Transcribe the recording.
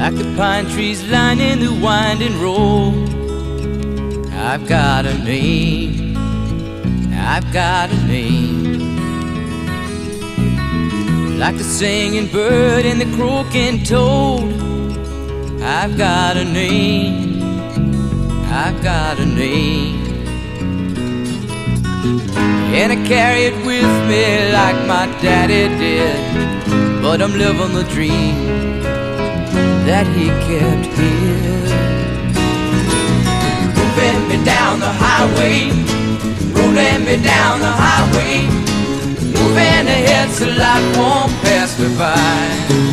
like the pine trees lining the winding road. I've got a name, I've got a name, like the singing bird and the croaking toad. I've got a name, I've got a name, and I carry it with me like my daddy did. But I'm living the dream that he kept here. Moving me down the highway, rolling me down the highway, moving ahead so life won't pass me by.